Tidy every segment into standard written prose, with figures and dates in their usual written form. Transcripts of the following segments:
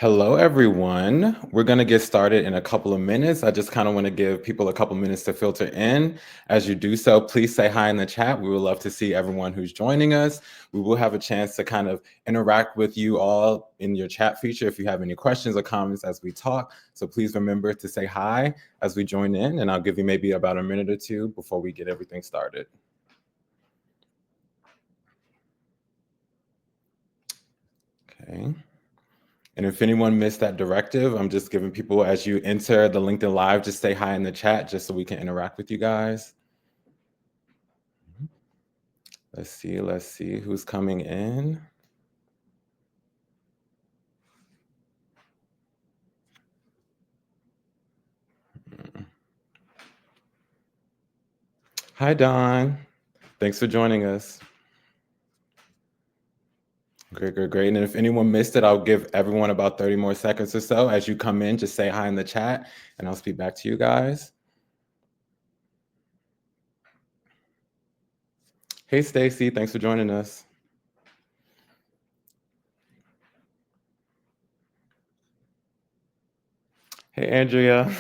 Hello, everyone. We're going to get started in a couple of minutes. I just kind of want to give people a couple minutes to filter in. As you do so, please say hi in the chat. We would love to see everyone who's joining us. We will have a chance to kind of interact with you all in your chat feature if you have any questions or comments as we talk. So please remember to say hi as we join in, and I'll give you maybe about a minute or two before we get everything started. Okay. And if anyone missed that directive, I'm just giving people, as you enter the LinkedIn Live, just say hi in the chat just so we can interact with you guys. Let's see who's coming in. Hi, Don. Thanks for joining us. Great. And if anyone missed it, I'll give everyone about 30 more seconds or so. As you come in, just say hi in the chat, and I'll speak back to you guys. Hey, Stacy, thanks for joining us. Hey, Andrea.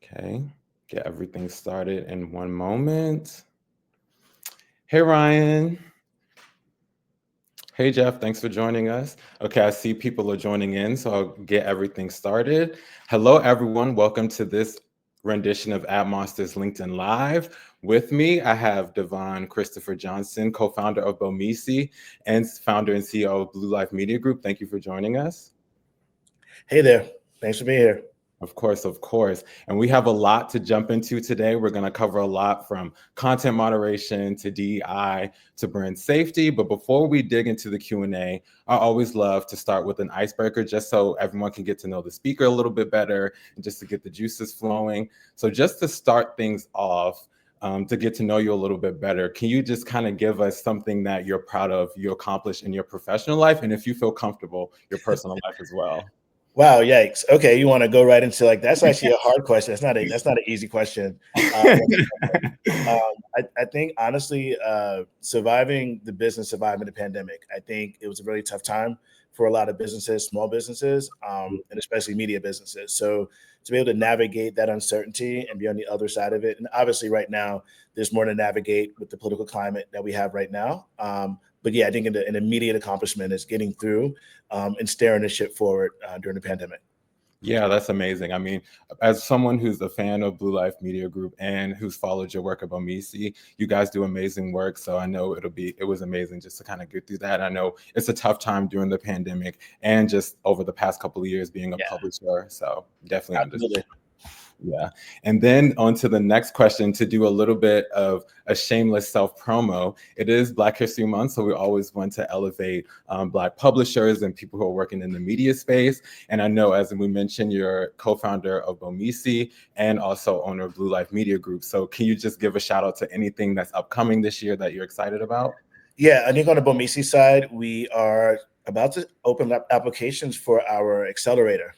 Okay, get everything started in one moment. Hey, Ryan. Hey, Jeff, thanks for joining us. Okay, I see people are joining in, so I'll get everything started. Hello, everyone. Welcome to this rendition of Ad Monsters LinkedIn Live. With me, I have Devon Christopher Johnson, co-founder of Bomisi and founder and CEO of Blue Life Media Group. Thank you for joining us. Hey there. Thanks for being here. Of course. And we have a lot to jump into today. We're going to cover a lot from content moderation to DEI to brand safety. But before we dig into the Q&A, I always love to start with an icebreaker just so everyone can get to know the speaker a little bit better and just to get the juices flowing. So just to start things off, to get to know you a little bit better, can you just kind of give us something that you're proud of, you accomplished in your professional life, and if you feel comfortable, your personal life as well? Wow, yikes. Okay, you want to go right into that's actually a hard question. That's not an easy question. I think honestly, surviving the pandemic, I think it was a really tough time for a lot of businesses, small businesses, and especially media businesses. So to be able to navigate that uncertainty and be on the other side of it, and obviously right now there's more to navigate with the political climate that we have right now. But yeah, I think an immediate accomplishment is getting through and steering the ship forward during the pandemic. Yeah, that's amazing. I mean, as someone who's a fan of Blue Life Media Group and who's followed your work at Bomisi, you guys do amazing work. So I know it was amazing just to kind of get through that. I know it's a tough time during the pandemic and just over the past couple of years being a publisher. So definitely understand. Yeah. And then on to the next question, to do a little bit of a shameless self-promo. It is Black History Month, so we always want to elevate Black publishers and people who are working in the media space. And I know, as we mentioned, you're co-founder of Bomisi and also owner of Blue Life Media Group. So can you just give a shout out to anything that's upcoming this year that you're excited about? Yeah, I think on the Bomisi side, we are about to open up applications for our accelerator.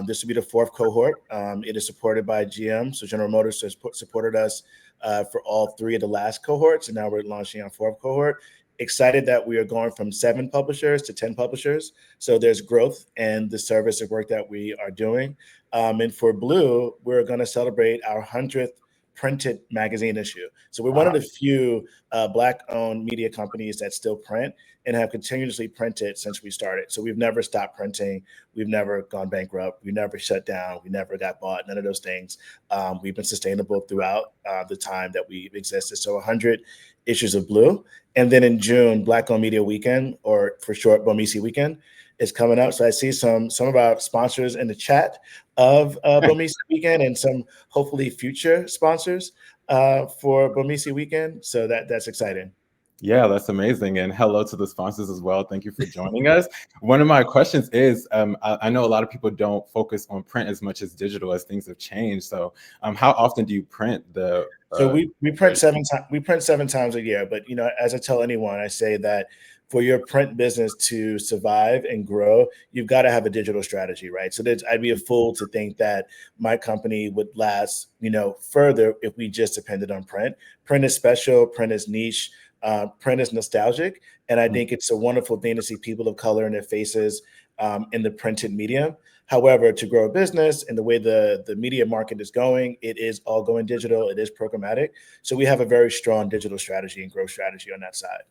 This will be the fourth cohort. It is supported by GM. So General Motors has supported us for all three of the last cohorts. And now we're launching our fourth cohort. Excited that we are going from 7 publishers to 10 publishers. So there's growth in the service of work that we are doing. And for Blue, we're going to celebrate our 100th printed magazine issue. So we're one of the few Black-owned media companies that still print and have continuously printed since we started. So we've never stopped printing. We've never gone bankrupt. We never shut down. We never got bought. None of those things. We've been sustainable throughout the time that we've existed. So 100 issues of Blue. And then in June, Black-owned Media Weekend, or for short, Bomisi Weekend, is coming up. So I see some of our sponsors in the chat of Bomisi Weekend and some hopefully future sponsors for Bomisi Weekend. So that's exciting. Yeah, that's amazing. And hello to the sponsors as well. Thank you for joining us. One of my questions is, I know a lot of people don't focus on print as much as digital as things have changed. So how often do you print the... So we print 7 times. We print 7 times a year. But, as I tell anyone, I say that for your print business to survive and grow, you've got to have a digital strategy, right? So I'd be a fool to think that my company would last, further if we just depended on print. Print is special. Print is niche. print is nostalgic. And I think it's a wonderful thing to see people of color and their faces in the printed medium. However, to grow a business and the way the media market is going, it is all going digital. It is programmatic. So we have a very strong digital strategy and growth strategy on that side.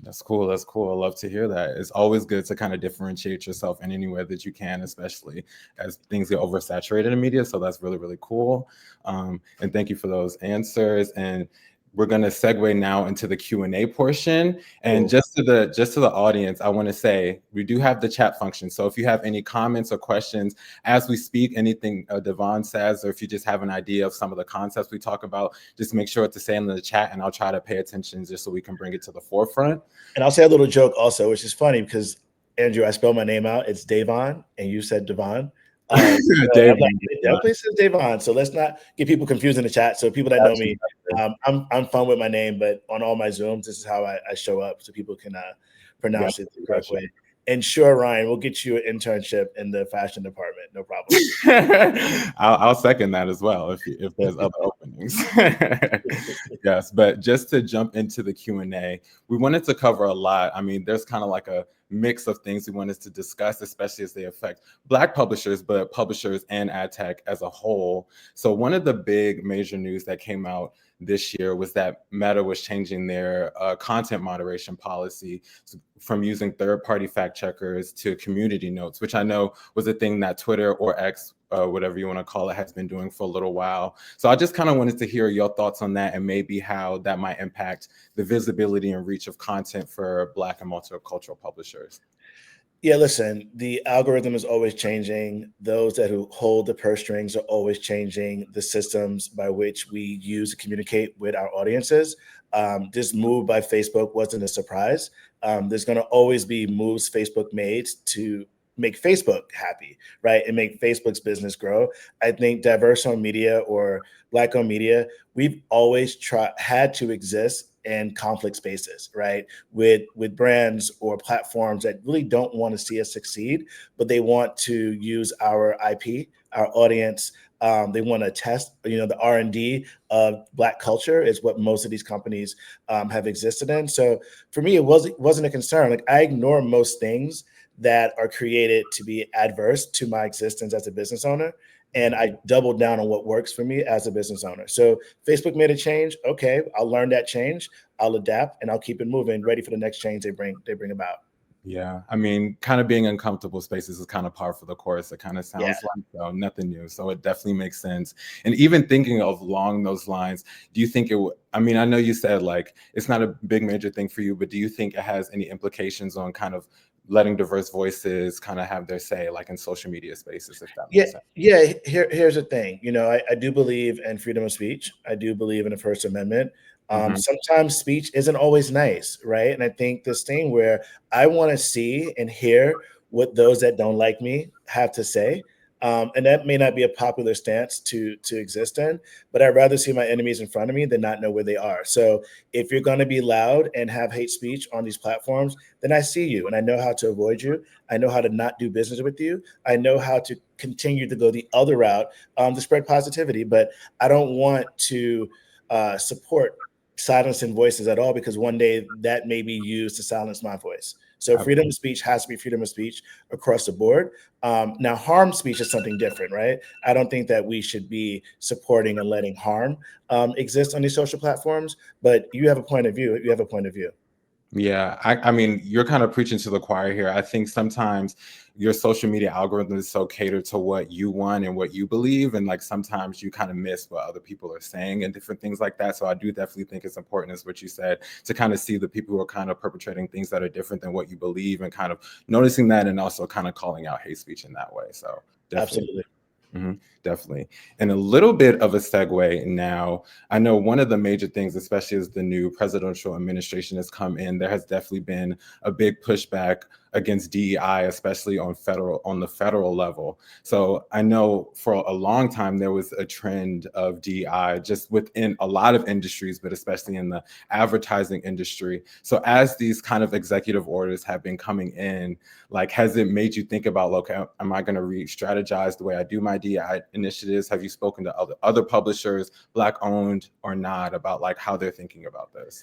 That's cool. That's cool. I love to hear that. It's always good to kind of differentiate yourself in any way that you can, especially as things get oversaturated in media. So that's really, really cool. And thank you for those answers. And we're going to segue now into the Q&A portion. And Cool. just to the audience, I want to say we do have the chat function. So if you have any comments or questions as we speak, anything Devon says, or if you just have an idea of some of the concepts we talk about, just make sure to say in the chat, and I'll try to pay attention just so we can bring it to the forefront. And I'll say a little joke also, which is funny because, Andrew, I spelled my name out. It's Devon, and you said Devon. So Devon, it definitely says Devon. So let's not get people confused in the chat. So people that know me, I'm fun with my name, but on all my Zooms, this is how I show up, so people can pronounce it the correct way. And sure, Ryan, we'll get you an internship in the fashion department. No problem. I'll second that as well if there's other openings. Yes, but just to jump into the Q&A, we wanted to cover a lot. I mean, there's kind of like a mix of things we wanted to discuss, especially as they affect Black publishers, but publishers and ad tech as a whole. So one of the big major news that came out this year was that Meta was changing their content moderation policy from using third-party fact checkers to community notes, which I know was a thing that Twitter or X, whatever you want to call it, has been doing for a little while. So I just kind of wanted to hear your thoughts on that and maybe how that might impact the visibility and reach of content for Black and multicultural publishers. Yeah, listen, the algorithm is always changing. Those who hold the purse strings are always changing the systems by which we use to communicate with our audiences. This move by Facebook wasn't a surprise. There's going to always be moves Facebook made to make Facebook happy, right? And make Facebook's business grow. I think diverse-owned media or Black-owned media, we've always had to exist in conflict spaces, right? With brands or platforms that really don't want to see us succeed, but they want to use our IP, our audience. They want to test, the R&D of Black culture is what most of these companies have existed in. So for me, it wasn't a concern. Like, I ignore most things that are created to be adverse to my existence as a business owner. And I doubled down on what works for me as a business owner. So Facebook made a change. Okay, I'll learn that change. I'll adapt and I'll keep it moving, ready for the next change they bring about. Yeah, I mean, kind of being in uncomfortable spaces is kind of par for the course. It kind of sounds like so, nothing new. So it definitely makes sense. And even thinking of along those lines, do you think I mean, I know you said like it's not a big major thing for you, but do you think it has any implications on kind of letting diverse voices kind of have their say, like in social media spaces, if that makes sense? Yeah. Here's the thing. I do believe in freedom of speech. I do believe in the First Amendment. Sometimes speech isn't always nice, right? And I think this thing where I want to see and hear what those that don't like me have to say. And that may not be a popular stance to exist in, but I'd rather see my enemies in front of me than not know where they are. So if you're going to be loud and have hate speech on these platforms, then I see you and I know how to avoid you. I know how to not do business with you. I know how to continue to go the other route to spread positivity, but I don't want to support silencing voices at all, because one day that may be used to silence my voice. So freedom of speech has to be freedom of speech across the board. Now, harm speech is something different, right? I don't think that we should be supporting and letting harm exist on these social platforms, but you have a point of view. You have a point of view. Yeah, I mean, you're kind of preaching to the choir here. I think sometimes your social media algorithm is so catered to what you want and what you believe. And like sometimes you kind of miss what other people are saying and different things like that. So I do definitely think it's important, as what you said, to kind of see the people who are kind of perpetrating things that are different than what you believe and kind of noticing that and also kind of calling out hate speech in that way. So definitely. Absolutely. Definitely. And a little bit of a segue now. I know one of the major things, especially as the new presidential administration has come in, there has definitely been a big pushback against DEI, especially on the federal level. So I know for a long time there was a trend of DEI just within a lot of industries, but especially in the advertising industry. So as these kind of executive orders have been coming in, like, has it made you think about, look, am I going to re-strategize the way I do my DEI initiatives? Have you spoken to other publishers, Black owned or not, about like how they're thinking about this?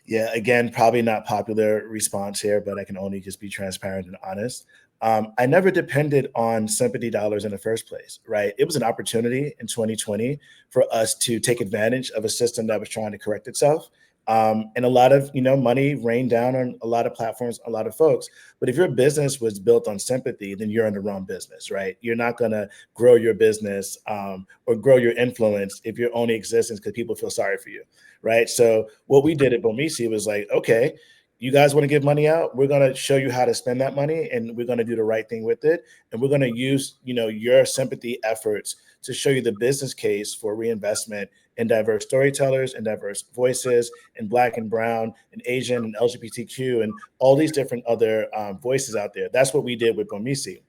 Yeah, again, probably not popular response here, but I can only just be transparent and honest. I never depended on sympathy dollars in the first place, right? It was an opportunity in 2020 for us to take advantage of a system that was trying to correct itself. And a lot of money rained down on a lot of platforms, a lot of folks. But if your business was built on sympathy, then you're in the wrong business, right? You're not going to grow your business or grow your influence if your only existence because people feel sorry for you, right? So what we did at Bomisi was like, okay, you guys want to give money out? We're going to show you how to spend that money, and we're going to do the right thing with it. And we're going to use, your sympathy efforts to show you the business case for reinvestment in diverse storytellers and diverse voices, and Black and Brown and Asian and LGBTQ and all these different other voices out there. That's what we did with Bomisi.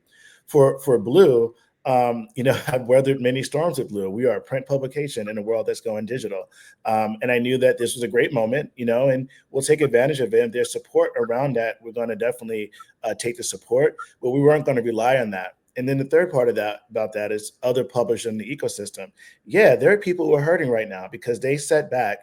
For Blue, I've weathered many storms with Blue. We are a print publication in a world that's going digital. And I knew that this was a great moment, and we'll take advantage of it. And there's support around that. We're going to definitely take the support, but we weren't going to rely on that. And then the third part of that about that is other publishers in the ecosystem. Yeah, there are people who are hurting right now because they sat back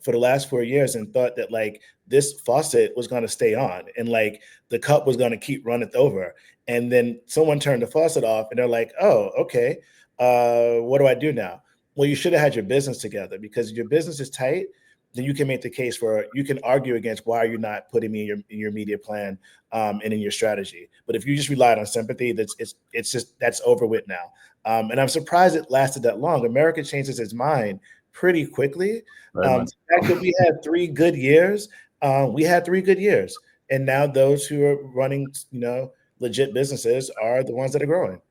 for the last 4 years and thought that like this faucet was going to stay on and like the cup was going to keep running over. And then someone turned the faucet off and they're like, oh, okay, what do I do now? Well, you should have had your business together, because if your business is tight, then you can make the case for, you can argue against why you're not putting me in your media plan and in your strategy. But if you just relied on sympathy, that's over with now. And I'm surprised it lasted that long. America changes its mind pretty quickly. Very much. The fact that we had 3 good years, we had 3 good years. And now those who are running, legit businesses are the ones that are growing.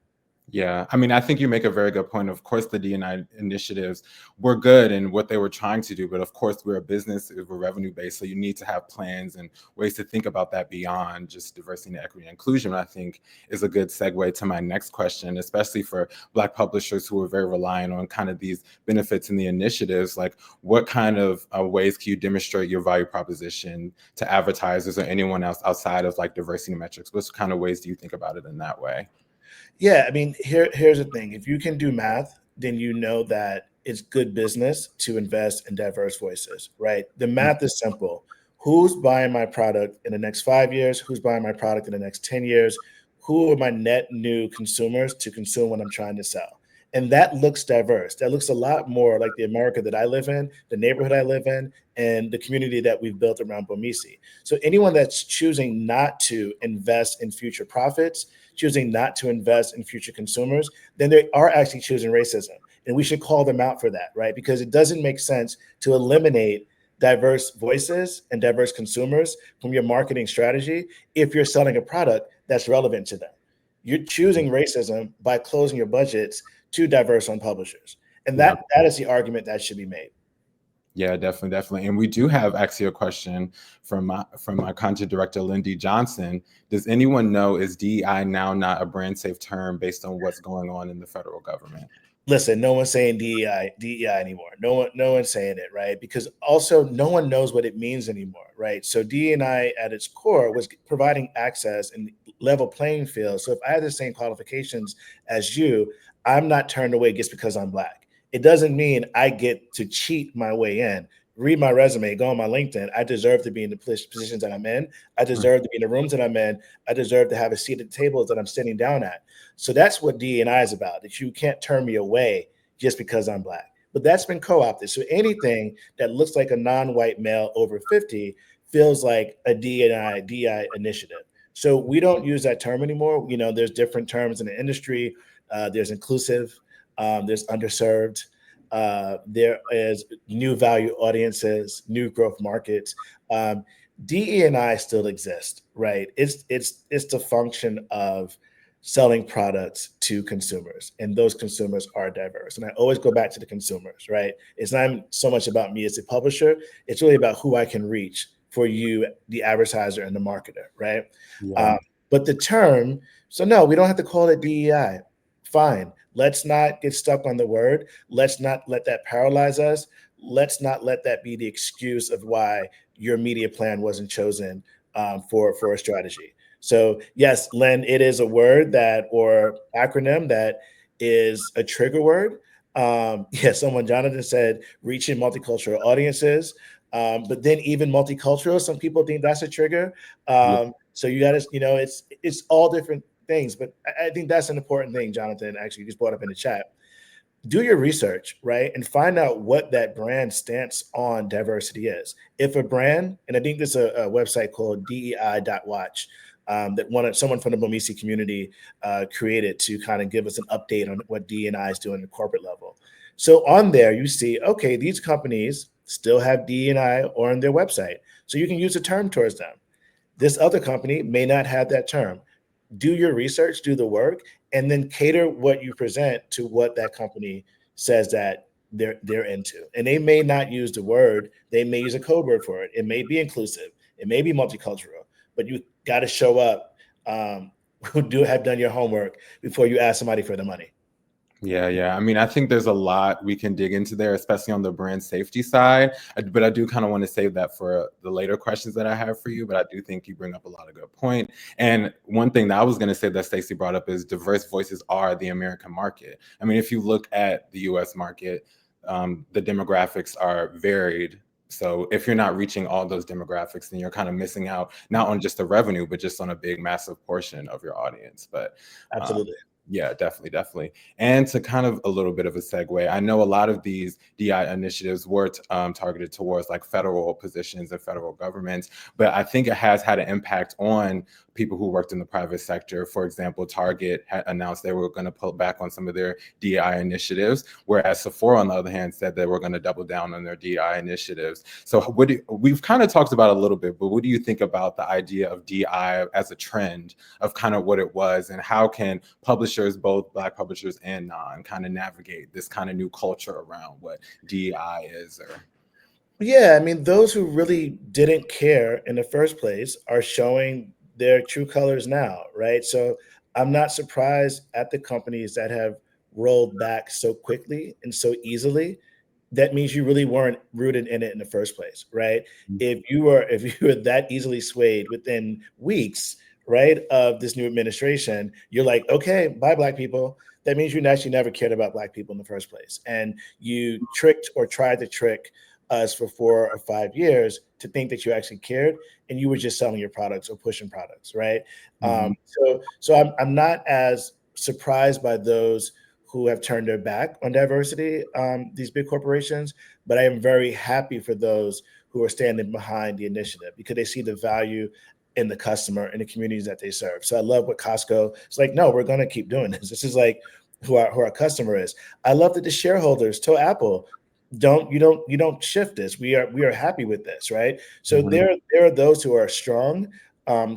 Yeah, I mean, I think you make a very good point. Of course, the D&I initiatives were good in what they were trying to do, but of course, we're a business, we're revenue based, so you need to have plans and ways to think about that beyond just diversity, equity, and inclusion. I think is a good segue to my next question, especially for Black publishers who are very reliant on kind of these benefits and the initiatives. Like, what kind of ways can you demonstrate your value proposition to advertisers or anyone else outside of like diversity metrics? What kind of ways do you think about it in that way? Yeah, I mean, here's the thing. If you can do math, then you know that it's good business to invest in diverse voices, right? The math is simple. Who's buying my product in the next 5 years? Who's buying my product in the next 10 years? Who are my net new consumers to consume what I'm trying to sell? And that looks diverse. That looks a lot more like the America that I live in, the neighborhood I live in, and the community that we've built around Bomisi. So anyone that's choosing not to invest in future profits, choosing not to invest in future consumers, then they are actually choosing racism. And we should call them out for that, right? Because it doesn't make sense to eliminate diverse voices and diverse consumers from your marketing strategy if you're selling a product that's relevant to them. You're choosing racism by closing your budgets to diverse on publishers. And Yeah. that is the argument that should be made. Yeah, definitely. And we do have actually a question from my content director, Lindy Johnson. Does anyone know, is DEI now not a brand safe term based on what's going on in the federal government? Listen, no one's saying DEI anymore. No one's saying it, right? Because also no one knows what it means anymore, right? So DEI at its core was providing access and level playing field. So if I had the same qualifications as you, I'm not turned away just because I'm Black. It doesn't mean I get to cheat my way in. Read my resume, go on my LinkedIn. I deserve to be in the positions that I'm in. I deserve to be in the rooms that I'm in. I deserve to have a seat at the tables that I'm sitting down at. So that's what DEI is about, that you can't turn me away just because I'm Black. But that's been co-opted. So anything that looks like a non-white male over 50 feels like a DEI initiative. So we don't use that term anymore. There's different terms in the industry. There's inclusive, there's underserved, there is new value audiences, new growth markets. DE&I still exist, right? It's the function of selling products to consumers, and those consumers are diverse. And I always go back to the consumers, right? It's not so much about me as a publisher. It's really about who I can reach for you, the advertiser and the marketer, right? Yeah. But the term, so no, we don't have to call it DEI. Fine. Let's not get stuck on the word. Let's not let that paralyze us. Let's not let that be the excuse of why your media plan wasn't chosen for a strategy. So yes, Len, it is a word that, or acronym that is a trigger word. Jonathan said reaching multicultural audiences. But then even multicultural, some people think that's a trigger. Yeah. So you got to, it's all different things. But I think that's an important thing, Jonathan. Actually, you just brought up in the chat. Do your research, right, and find out what that brand stance on diversity is. If a brand, and I think there's a website called DEI.watch that someone from the Bomisi community created to kind of give us an update on what DEI is doing at the corporate level. So on there, you see, okay, these companies still have DEI on their website, so you can use a term towards them. This other company may not have that term. Do your research, do the work, and then cater what you present to what that company says that they're into. And they may not use the word, they may use a code word for it. It may be inclusive, it may be multicultural, but you got to show up who have done your homework before you ask somebody for the money. Yeah. I mean, I think there's a lot we can dig into there, especially on the brand safety side. But I do kind of want to save that for the later questions that I have for you. But I do think you bring up a lot of good point. And one thing that I was going to say that Stacey brought up is diverse voices are the American market. I mean, if you look at the U.S. market, the demographics are varied. So if you're not reaching all those demographics, then you're kind of missing out, not on just the revenue, but just on a big, massive portion of your audience. But Absolutely. yeah, definitely. And to kind of a little bit of a segue, I know a lot of these DI initiatives were targeted towards like federal positions and federal governments, but I think it has had an impact on people who worked in the private sector. For example, Target had announced they were going to pull back on some of their DI initiatives, whereas Sephora, on the other hand, said they were going to double down on their DI initiatives. So we've kind of talked about it a little bit, but what do you think about the idea of DI as a trend of kind of what it was, and how can publishers, both Black publishers and non, kind of navigate this kind of new culture around what DEI is? Yeah, I mean, those who really didn't care in the first place are showing their true colors now, right? So I'm not surprised at the companies that have rolled back so quickly and so easily. That means you really weren't rooted in it in the first place, right? If you were that easily swayed within weeks, right, of this new administration, you're like, okay, bye, Black people. That means you actually never cared about Black people in the first place, and you tricked or tried to trick us for 4 or 5 years to think that you actually cared, and you were just selling your products or pushing products, right? Mhm. So I'm not as surprised by those who have turned their back on diversity, these big corporations, but I am very happy for those who are standing behind the initiative because they see the value in the customer and the communities that they serve. So I love what Costco is like, no, we're going to keep doing this. This is like who our customer is. I love that the shareholders told Apple, you don't shift this. We are happy with this, right? So Mhm. there are those who are strong,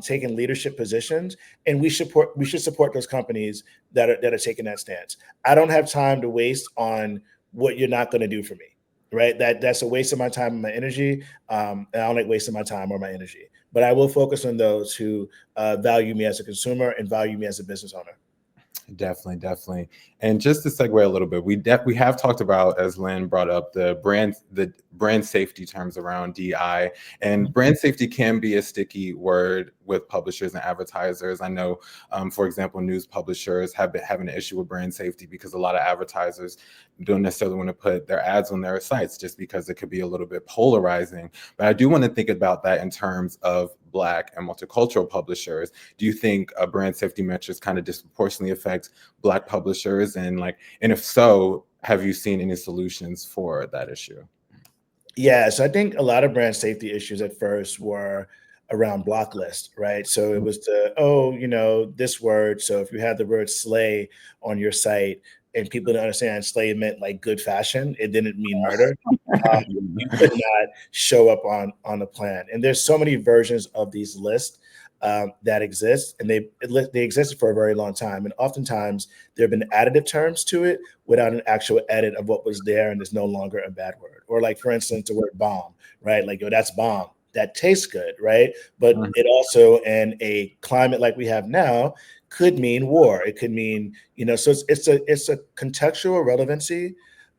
taking leadership positions, and we should support those companies that are taking that stance. I don't have time to waste on what you're not going to do for me, right? That's a waste of my time and my energy. And I don't like wasting my time or my energy. But I will focus on those who value me as a consumer and value me as a business owner. Definitely. And just to segue a little bit, we have talked about, as Lynn brought up, the brand safety terms around DI, and brand safety can be a sticky word with publishers and advertisers. I know, for example, news publishers have been having an issue with brand safety because a lot of advertisers don't necessarily want to put their ads on their sites just because it could be a little bit polarizing. But I do want to think about that in terms of Black and multicultural publishers. Do you think brand safety metrics kind of disproportionately affect Black publishers? And if so, have you seen any solutions for that issue? Yeah, so I think a lot of brand safety issues at first were around block list, right? So it was this word. So if you had the word slay on your site and people didn't understand slay meant like good fashion, it didn't mean murder. You could not show up on the plan. And there's so many versions of these lists that exist, and they existed for a very long time. And oftentimes there have been additive terms to it without an actual edit of what was there, and there's no longer a bad word. Or like, for instance, the word bomb, right? Like, yo, that's bomb. That tastes good, right? But it also, in a climate like we have now, could mean war. It could mean, so it's a contextual relevancy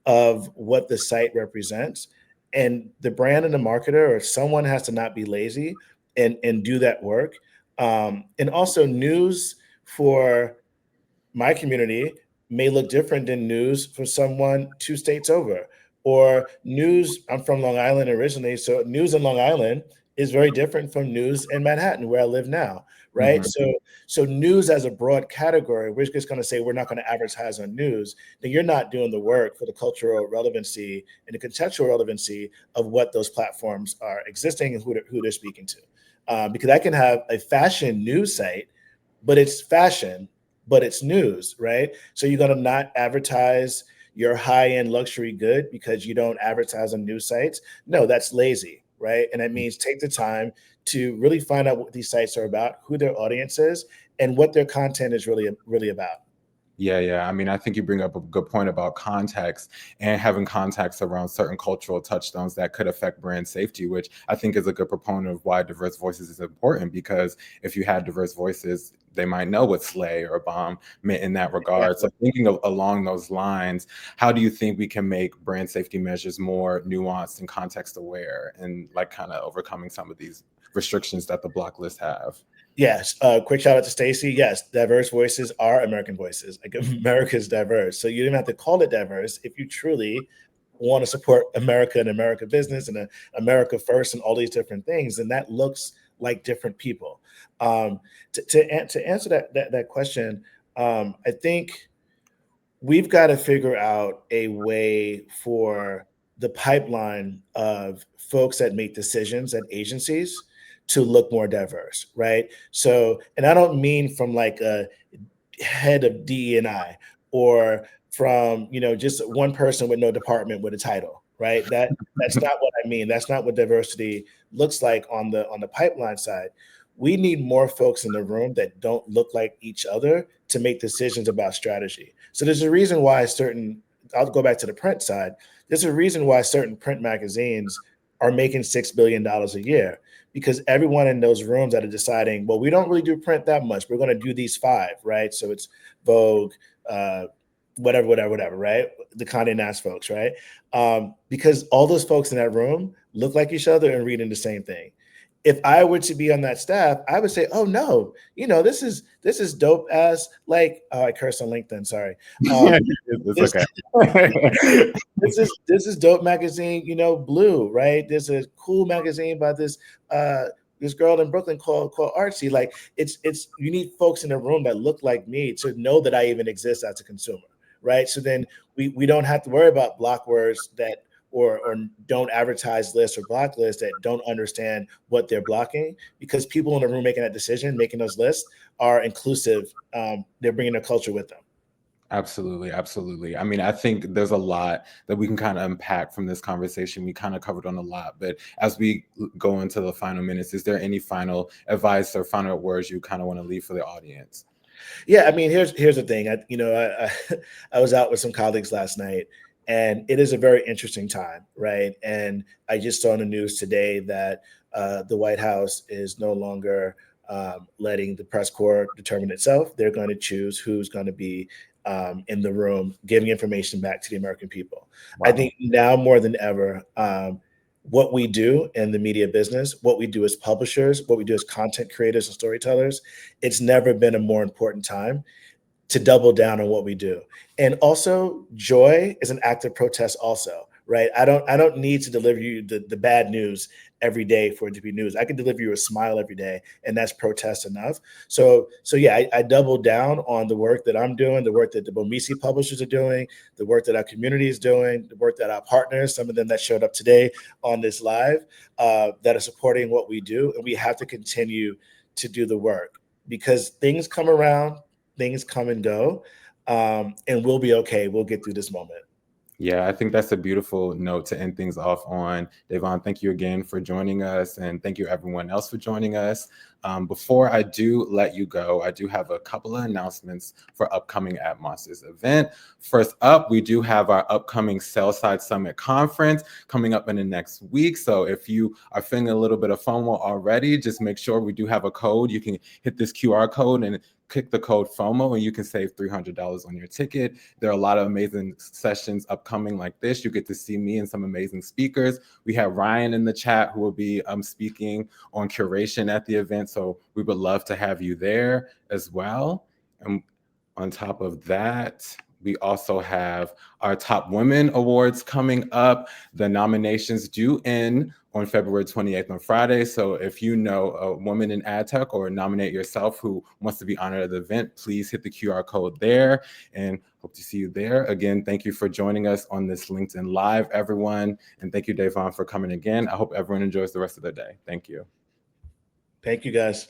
of what the site represents. And the brand and the marketer or someone has to not be lazy and do that work. And also news for my community may look different than news for someone 2 states over, Or news, I'm from Long Island originally, so news in Long Island is very different from news in Manhattan, where I live now, right? Mhm. So news as a broad category, we're just going to say we're not going to advertise on news, then you're not doing the work for the cultural relevancy and the contextual relevancy of what those platforms are existing and who they're speaking to. Because I can have a fashion news site, but it's fashion, but it's news, right? So you're going to not advertise your high-end luxury good because you don't advertise on news sites. No, that's lazy, right? And that means take the time to really find out what these sites are about, who their audience is, and what their content is really about. Yeah. I mean, I think you bring up a good point about context and having context around certain cultural touchstones that could affect brand safety, which I think is a good proponent of why diverse voices is important. Because if you had diverse voices, they might know what slay or bomb meant in that regard. So thinking along those lines, how do you think we can make brand safety measures more nuanced and context aware, and like kind of overcoming some of these restrictions that the block list have? Yes. Quick shout out to Stacy. Yes, diverse voices are American voices. Like America is diverse. So you don't have to call it diverse if you truly want to support America and America business and America first and all these different things. And that looks like different people. To answer that question, I think we've got to figure out a way for the pipeline of folks that make decisions at agencies to look more diverse, right? So, and I don't mean from like a head of DE&I or from just one person with no department with a title, right? That's not what I mean. That's not what diversity looks like on the pipeline side. We need more folks in the room that don't look like each other to make decisions about strategy. So there's a reason why I'll go back to the print side. There's a reason why certain print magazines are making $6 billion a year, because everyone in those rooms that are deciding, well, we don't really do print that much. We're going to do these five, right? So it's Vogue, whatever, right? The Condé Nast folks, right? Because all those folks in that room look like each other and reading the same thing. If I were to be on that staff, I would say, "Oh no, this is dope as like." Oh, I curse on LinkedIn. Sorry. It's This okay. this is dope magazine. Blue, right? There's a cool magazine by this girl in Brooklyn called Artsy. Like it's you need folks in the room that look like me to know that I even exist as a consumer, right? So then we don't have to worry about block words that or don't advertise lists or block lists that don't understand what they're blocking, because people in the room making that decision, making those lists are inclusive. They're bringing their culture with them. Absolutely. I mean, I think there's a lot that we can kind of unpack from this conversation. We kind of covered on a lot, but as we go into the final minutes, is there any final advice or final words you kind of want to leave for the audience? Yeah, I mean, here's the thing. I was out with some colleagues last night, and it is a very interesting time, right? And I just saw in the news today that the White House is no longer letting the press corps determine itself. They're going to choose who's going to be in the room, giving information back to the American people. I Wow. think now more than ever, what we do in the media business, what we do as publishers, what we do as content creators and storytellers, it's never been a more important time to double down on what we do. And also, joy is an act of protest also, right? I don't need to deliver you the bad news every day for it to be news. I can deliver you a smile every day, and that's protest enough. So yeah, I double down on the work that I'm doing, the work that the Bomisi publishers are doing, the work that our community is doing, the work that our partners, some of them that showed up today on this live, that are supporting what we do. And we have to continue to do the work, because things come around, things come and go, and we'll be okay. We'll get through this moment. Yeah, I think that's a beautiful note to end things off on. Devon, thank you again for joining us, and thank you everyone else for joining us. Before I do let you go, I do have a couple of announcements for upcoming At Monsters event. First up, we do have our upcoming Sell-Side Summit conference coming up in the next week. So if you are feeling a little bit of FOMO already, just make sure we do have a code. You can hit this QR code and click the code FOMO, and you can save $300 on your ticket. There are a lot of amazing sessions upcoming like this. You get to see me and some amazing speakers. We have Ryan in the chat who will be speaking on curation at the event. So we would love to have you there as well. And on top of that, We also have our Top Women Awards coming up. The nominations due in on February 28th on Friday. So if you know a woman in ad tech or nominate yourself who wants to be honored at the event, please hit the QR code there, and hope to see you there. Again, thank you for joining us on this LinkedIn Live, everyone. And thank you, Devon, for coming again. I hope everyone enjoys the rest of their day. Thank you. Thank you, guys.